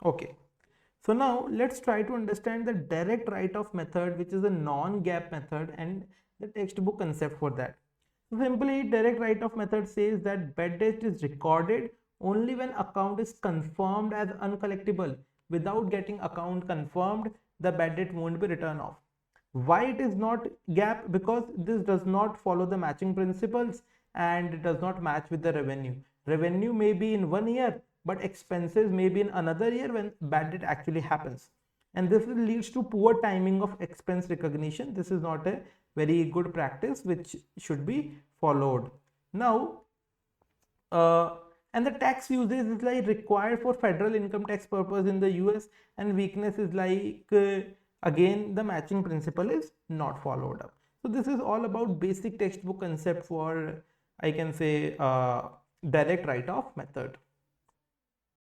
Okay. So now let's try to understand the direct write-off method, which is a non-GAAP method, and the textbook concept for that. So simply, direct write-off method says that bad debt is recorded only when account is confirmed as uncollectible. Without getting account confirmed, the bad debt won't be written off. Why it is not GAAP? Because this does not follow the matching principles and it does not match with the revenue. Revenue may be in 1 year, but expenses may be in another year when bad debt actually happens. And this leads to poor timing of expense recognition. This is not a very good practice which should be followed. Now, uh, and the tax usage is like required for federal income tax purpose in the US, and weakness is like again the matching principle is not followed up. So this is all about basic textbook concept for, I can say, direct write-off method.